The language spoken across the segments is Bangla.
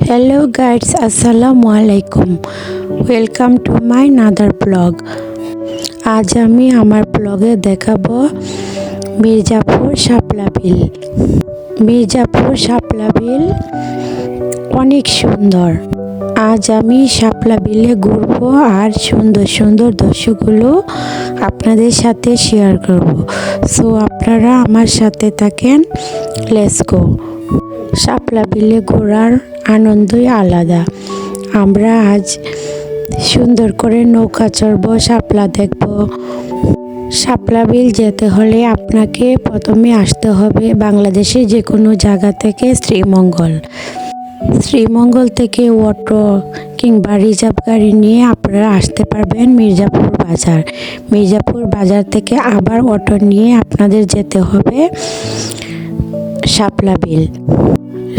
Hello guys, Assalamualaikum. Welcome to my another blog. আজ আমি আমার ব্লগে দেখাবো মির্জাপুর শাপলা বিল। মির্জাপুর শাপলা বিল অনেক সুন্দর। আজ আমি শাপলা বিলে ঘুরবো আর সুন্দর সুন্দর দৃশ্যগুলো আপনাদের সাথে শেয়ার করব। সো আপনারা আমার সাথে থাকেন, লেটস গো। শাপলা বিলে ঘোরার আনন্দই আলাদা। আমরা আজ সুন্দর করে নৌকা চড়বো, শাপলা দেখব। শাপলা বিল যেতে হলে আপনাকে প্রথমে আসতে হবে বাংলাদেশের যে কোনো জায়গা থেকে শ্রীমঙ্গল থেকে অটো কিংবা রিজার্ভ গাড়ি নিয়ে আপনারা আসতে পারবেন মির্জাপুর বাজার থেকে আবার অটো নিয়ে আপনাদের যেতে হবে শাপলা বিল।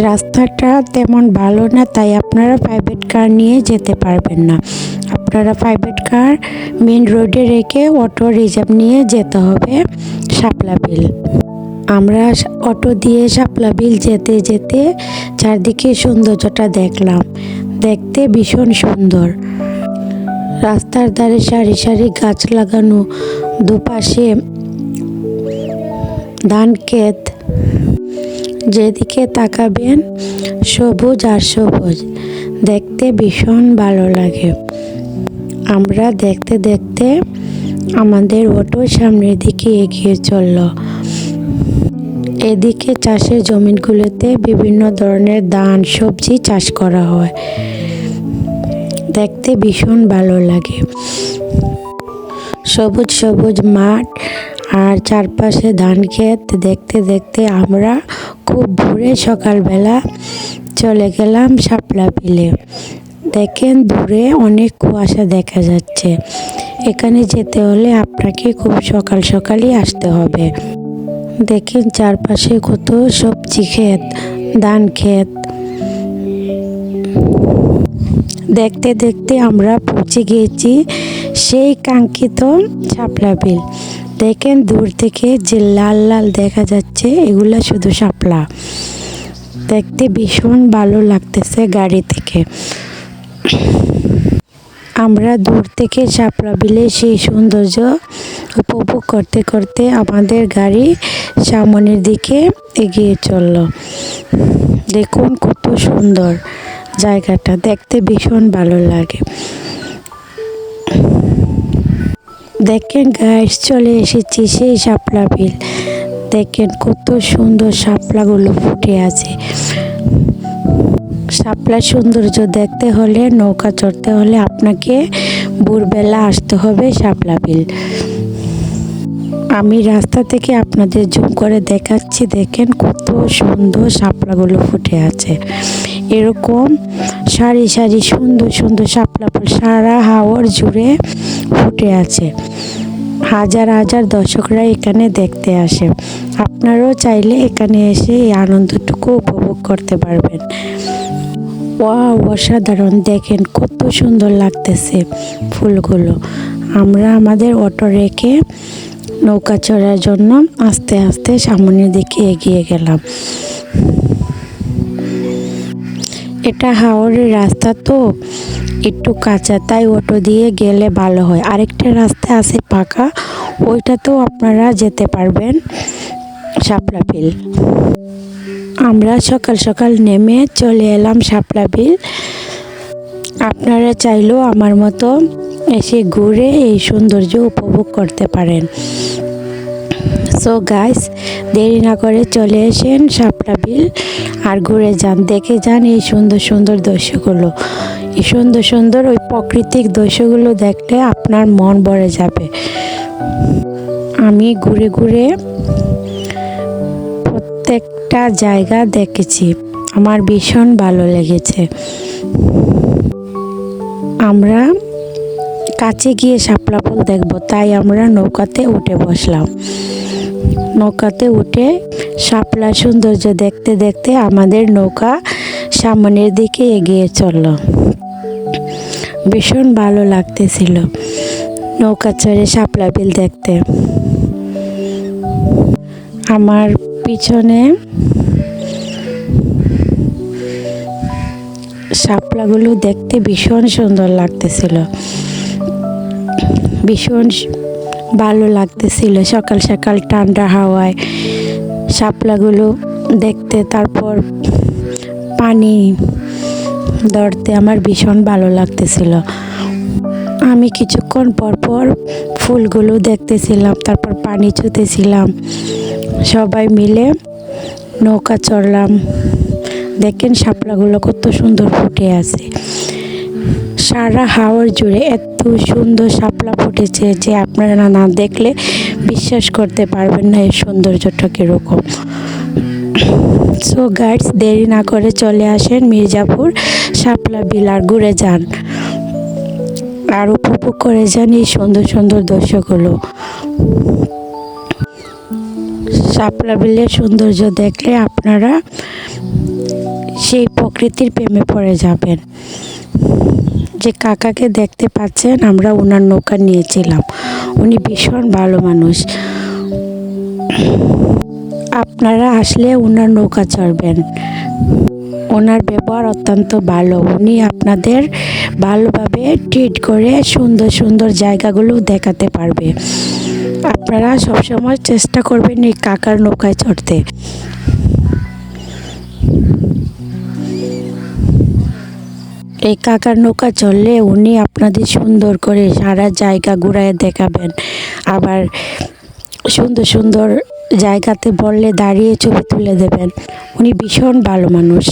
রাস্তাটা তেমন ভালো না, তাই আপনারা প্রাইভেট কার নিয়ে যেতে পারবেন না। আপনারা প্রাইভেট কার মেন রোডে রেখে অটো রিজার্ভ নিয়ে যেতে হবে শাপলা বিল। আমরা অটো দিয়ে শাপলা বিল যেতে যেতে চারদিকে সৌন্দর্যটা দেখলাম। দেখতে ভীষণ সুন্দর। রাস্তার ধারে সারি সারি গাছ লাগানো, দুপাশে ধান ক্ষেত, যেদিকে তাকাবেন সবুজ আর সবুজ, দেখতে ভীষণ ভালো লাগে। আমরা দেখতে দেখতে আমাদের অটো সামনের দিকে এগিয়ে চলল। এদিকে চাষের জমিগুলোতে বিভিন্ন ধরনের ধান সবজি চাষ করা হয়, দেখতে ভীষণ ভালো লাগে। সবুজ সবুজ মাঠ আর চারপাশে ধান ক্ষেত দেখতে দেখতে আমরা খুব ভোরে সকালবেলা চলে গেলাম শাপলা বিলে। দেখেন দূরে অনেক কুয়াশা দেখা যাচ্ছে। এখানে যেতে হলে আপনাকে খুব সকালই আসতে হবে। দেখেন চারপাশে কত সবজি ক্ষেত, ধান ক্ষেত। দেখতে দেখতে আমরা পৌঁছে গিয়েছি সেই কাঙ্ক্ষিত শাপলা বিল। দেখেন দূর থেকে যে লাল লাল দেখা যাচ্ছে, এগুলা শুধু শাপলা। দেখতে ভীষণ ভালো লাগতেছে গাড়ি থেকে। আমরা দূর থেকে শাপলা বিলে সেই সৌন্দর্য উপভোগ করতে করতে আমাদের গাড়ি সামনের দিকে এগিয়ে চলল। দেখুন কত সুন্দর জায়গাটা, দেখতে ভীষণ ভালো লাগে। দেখেন গাইস, চলে এসেছি সেই শাপলা বিল। দেখেন কত সুন্দর শাপলাগুলো ফুটে আছে। শাপলার সৌন্দর্য দেখতে হলে, নৌকা চড়তে হলে আপনাকে ভোরবেলা আসতে হবে শাপলা বিল। আমি রাস্তা থেকে আপনাদের জুম করে দেখাচ্ছি। দেখেন কত সুন্দর শাপলাগুলো ফুটে আছে। এরকম সারি সারি সুন্দর সুন্দর শাপলা ফুল সারা হাওর জুড়ে ফুটে আছে। হাজার হাজার দর্শকরা এখানে দেখতে আসে। আপনারাও চাইলে এখানে এসে এই আনন্দটুকু উপভোগ করতে পারবেন। ওয়াও, অসাধারণ! দেখেন কত সুন্দর লাগতেছে ফুলগুলো। আমরা আমাদের অটো রেখে নৌকা চড়ার জন্য আস্তে আস্তে সামনের দিকে এগিয়ে গেলাম। এটা হাওরের রাস্তা তো একটু কাঁচা, তাই অটো দিয়ে গেলে ভালো হয়। আরেকটা রাস্তা আছে পাকা, ওইটাতেও আপনারা যেতে পারবেন শাপলা বিল। আমরা সকাল সকাল নেমে চলে এলাম শাপলা বিল। আপনারা চাইলেও আমার মতো এসে ঘুরে এই সৌন্দর্য উপভোগ করতে পারেন। সো গাইস, দেরি না করে চলে এসেন শাপলা বিল আর ঘুরে যান, দেখে যান এই সুন্দর সুন্দর দৃশ্যগুলো। এই সুন্দর সুন্দর ওই প্রাকৃতিক দৃশ্যগুলো দেখলে আপনার মন ভরে যাবে। আমি ঘুরে ঘুরে প্রত্যেকটা জায়গা দেখেছি, আমার ভীষণ ভালো লেগেছে। আমরা কাছে গিয়ে শাপলা ফুল দেখব, তাই আমরা নৌকাতে উঠে বসলাম। নৌকাতে উঠে শাপলা সৌন্দর্য দেখতে দেখতে আমাদের নৌকা সামনের দিকে এগিয়ে চলল। ভীষণ ভালো লাগতেছিল নৌকা চড়ে শাপলা বিল দেখতে। আমার পিছনে শাপলাগুলো দেখতে ভীষণ সুন্দর লাগতেছিল, ভীষণ ভালো লাগতেছিল সকাল সকাল ঠান্ডা হাওয়ায় শাপলাগুলো দেখতে। তারপর পানি ধরতে আমার ভীষণ ভালো লাগতেছিল। আমি কিছুক্ষণ পর পর ফুলগুলো দেখতেছিলাম, তারপর পানি ছুঁতেছিলাম। সবাই মিলে নৌকা চড়লাম। দেখেন শাপলাগুলো কত সুন্দর ফুটে আছে। সারা হাওর জুড়ে এত সুন্দর শাপলা ফুটেছে যে আপনারা না দেখলে বিশ্বাস করতে পারবেন না এই সৌন্দর্যটা কীরকম। সো গাইডস, দেরি না করে চলে আসেন মির্জাপুর শাপলা বিল আর ঘুরে যান আর উপভোগ করে যান এই সুন্দর সুন্দর দৃশ্যগুলো। শাপলা বিলের সৌন্দর্য দেখলে আপনারা সেই প্রকৃতির প্রেমে পড়ে যাবেন। যে কাকাকে দেখতে পাচ্ছেন, আমরা ওনার নৌকা নিয়েছিলাম। উনি ভীষণ ভালো মানুষ। আপনারা আসলে ওনার নৌকা চড়বেন। ওনার ব্যবহার অত্যন্ত ভালো। উনি আপনাদের ভালোভাবে ট্রিট করে সুন্দর সুন্দর জায়গাগুলো দেখাতে পারবে। আপনারা সবসময় চেষ্টা করবেন এই কাকার নৌকায় চড়তে। এই কাকার নৌকা চললে উনি আপনাদের সুন্দর করে সারা জায়গা ঘুরায় দেখাবেন। আবার সুন্দর সুন্দর জায়গাতে বললে দাঁড়িয়ে ছবি তুলে দেবেন। উনি ভীষণ ভালো মানুষ।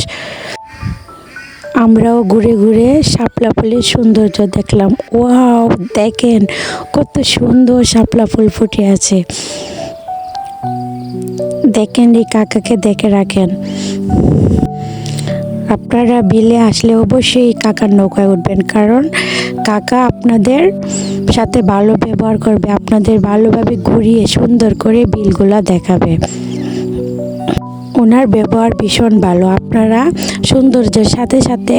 আমরাও ঘুরে ঘুরে শাপলা ফুলের সৌন্দর্য দেখলাম। ওয়াও, দেখেন কত সুন্দর শাপলা ফুল ফুটে আছে। দেখেন এই কাকাকে দেখে রাখেন। আপনারা বিলে আসলে অবশ্যই কাকার নৌকায় উঠবেন, কারণ কাকা আপনাদের সাথে ভালো ব্যবহার করবে, আপনাদের ভালোভাবে ঘুরিয়ে সুন্দর করে বিলগুলা দেখাবে। ওনার ব্যবহার ভীষণ ভালো। আপনারা সৌন্দর্যের সাথে সাথে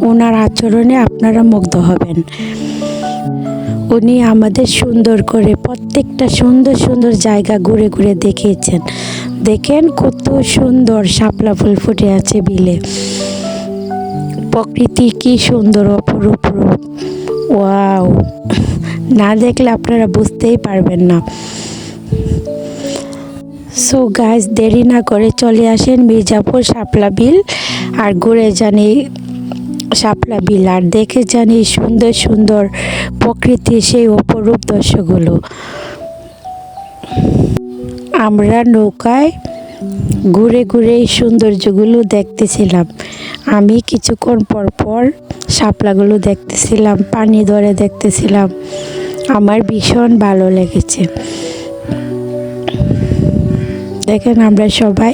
ওনার আচরণে আপনারা মুগ্ধ হবেন। উনি আমাদের সুন্দর করে প্রত্যেকটা সুন্দর সুন্দর জায়গা ঘুরে ঘুরে দেখিয়েছেন। দেখেন কত সুন্দর শাপলা ফুল ফুটে আছে বিলে। প্রকৃতি কি সুন্দর, অপরূপ রূপ। ওয়াও, না দেখলে আপনারা বুঝতেই পারবেন না। সো গাইস, দেরি না করে চলে আসেন মির্জাপুর শাপলা বিল আর ঘুরে জানি শাপলা বিল আর দেখে জানি সুন্দর সুন্দর প্রকৃতির সেই অপরূপ দৃশ্যগুলো। আমরা নৌকায় ঘুরে ঘুরে এই সৌন্দর্যগুলো দেখতেছিলাম। আমি কিছুক্ষণ পর পর শাপলাগুলো দেখতেছিলাম, পানি ধরে দেখতেছিলাম। আমার ভীষণ ভালো লেগেছে। দেখেন আমরা সবাই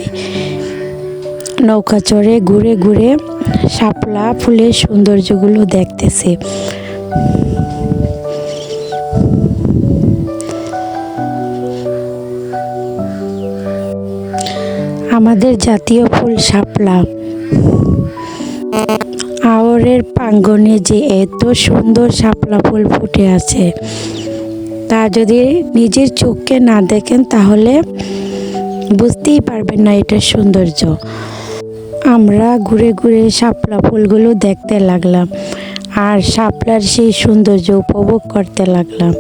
নৌকা চড়ে ঘুরে ঘুরে শাপলা ফুলের সৌন্দর্যগুলো দেখতেছি। আমাদের জাতীয় ফুল শাপলা। হাওরের প্রাঙ্গণে যে এত সুন্দর শাপলা ফুল ফুটে আছে, তা যদি নিজের চোখে না দেখেন তাহলে বুঝতেই পারবেন না এটার সৌন্দর্য। আমরা ঘুরে ঘুরে শাপলা ফুলগুলো দেখতে লাগলাম আর শাপলার সেই সৌন্দর্য উপভোগ করতে লাগলাম।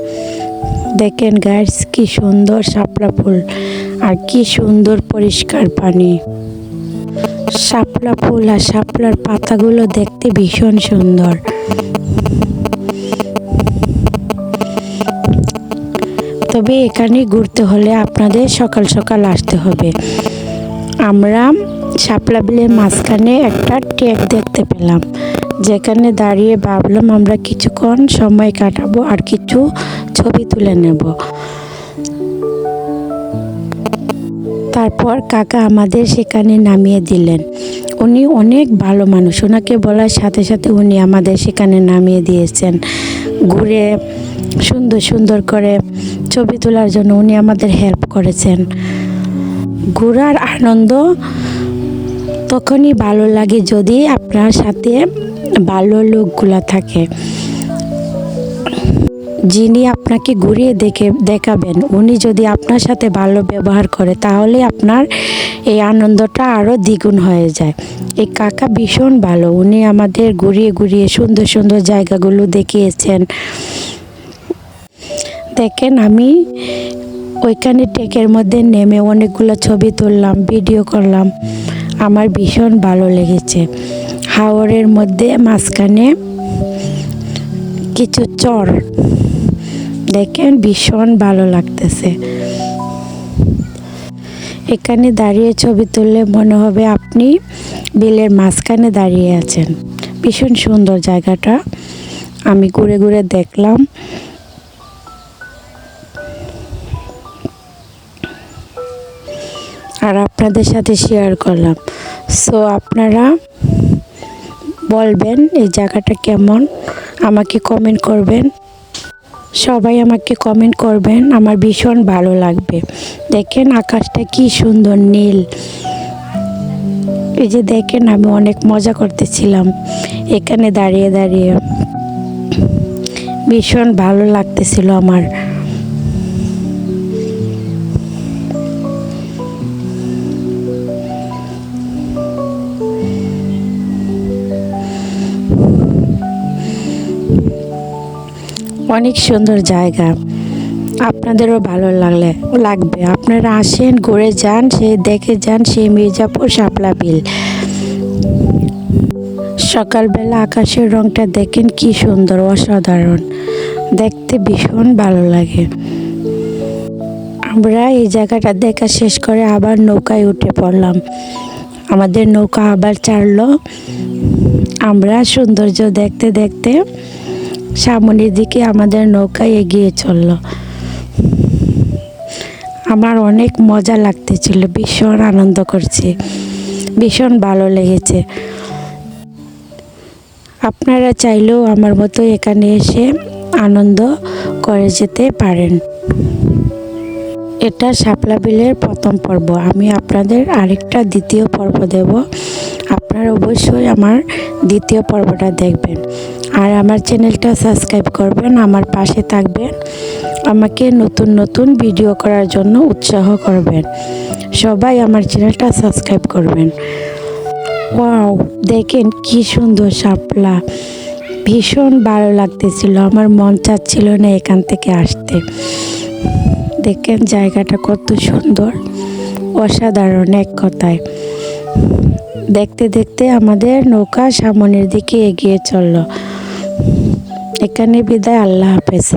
দেখেন গাইস, কি সুন্দর শাপলা ফুল আর কি সুন্দর পরিষ্কার পানি। শাপলা ফুল আর শাপলার পাতাগুলো দেখতে ভীষণ সুন্দর। তবে এখানে ঘুরতে হলে আপনাদের সকাল সকাল আসতে হবে। আমরা শাপলা বিলের মাঝখানে একটা ট্রেক দেখতে পেলাম, যেখানে দাঁড়িয়ে ভাবলাম আমরা কিছুক্ষণ সময় কাটাবো আর কিছু ছবি তুলে নেব। তারপর কাকা আমাদের সেখানে নামিয়ে দিলেন। উনি অনেক ভালো মানুষ। ওনাকে বলার সাথে সাথে উনি আমাদের সেখানে নামিয়ে দিয়েছেন। ঘুরে সুন্দর সুন্দর করে ছবি তোলার জন্য উনি আমাদের হেল্প করেছেন। ঘোরার আনন্দ তখনই ভালো লাগে যদি আপনার সাথে ভালো লোকগুলা থাকে। যিনি আপনাকে ঘুরিয়ে দেখাবেন উনি যদি আপনার সাথে ভালো ব্যবহার করে তাহলে আপনার এই আনন্দটা আরও দ্বিগুণ হয়ে যায়। এই কাকা ভীষণ ভালো, উনি আমাদের ঘুরিয়ে ঘুরিয়ে সুন্দর সুন্দর জায়গাগুলো দেখিয়েছেন। দেখেন আমি ওইখানে ট্রেকের মধ্যে নেমে অনেকগুলো ছবি তুললাম, ভিডিও করলাম, আমার ভীষণ ভালো লেগেছে। হাওরের মধ্যে মাঝখানে কিছু চর, দেখেন ভীষণ ভালো লাগতেছে। এখানে দাঁড়িয়ে ছবি তুললে মনে হবে আপনি বিলের মাঝখানে দাঁড়িয়ে আছেন। ভীষণ সুন্দর জায়গাটা, আমি ঘুরে ঘুরে দেখলাম। আর আপনাদের সাথে শেয়ার করলাম। সো আপনারা বলবেন এই জায়গাটা কেমন, আমাকে কমেন্ট করবেন। সবাই আমাকে কমেন্ট করবেন, আমার ভীষণ ভালো লাগবে। দেখেন আকাশটা কি সুন্দর নীল। এই যে দেখেন আমি অনেক মজা করতেছিলাম এখানে দাঁড়িয়ে দাঁড়িয়ে, ভীষণ ভালো লাগতেছিল আমার। অনেক সুন্দর জায়গা, আপনাদেরও ভালো লাগবে। আপনারা আসেন, ঘুরে যান, দেখে যান সেই মির্জাপুর শাপলা বিল। সকালবেলা আকাশের রংটা দেখেন কি সুন্দর, অসাধারণ, দেখতে ভীষণ ভালো লাগে। আমরা এই জায়গাটা দেখা শেষ করে আবার নৌকায় উঠে পড়লাম। আমাদের নৌকা আবার ছাড়লো। আমরা সৌন্দর্য দেখতে দেখতে সামনের দিকে আমাদের নৌকা এগিয়ে চলল। আমার অনেক মজা লাগতেছিল, ভীষণ আনন্দ করছি, ভীষণ ভালো লেগেছে। আপনারা চাইলেও আমার মতো এখানে এসে আনন্দ করে যেতে পারেন। এটা শাপলা বিলের প্রথম পর্ব, আমি আপনাদের আরেকটা দ্বিতীয় পর্ব দেব। আপনারা অবশ্যই আমার দ্বিতীয় পর্বটা দেখবেন আর আমার চ্যানেলটা সাবস্ক্রাইব করবেন, আমার পাশে থাকবেন, আমাকে নতুন নতুন ভিডিও করার জন্য উৎসাহ করবেন। সবাই আমার চ্যানেলটা সাবস্ক্রাইব করবেন। ওয়াও, দেখেন কি সুন্দর শাপলা, ভীষণ ভালো লাগতেছিল, আমার মন চাচ্ছিল না এখান থেকে আসতে। দেখেন জায়গাটা কত সুন্দর, অসাধারণ এক কথায়। দেখতে দেখতে আমাদের নৌকা সামনের দিকে এগিয়ে চলল। এখানে বিদায়, আল্লাহ হাফেজ।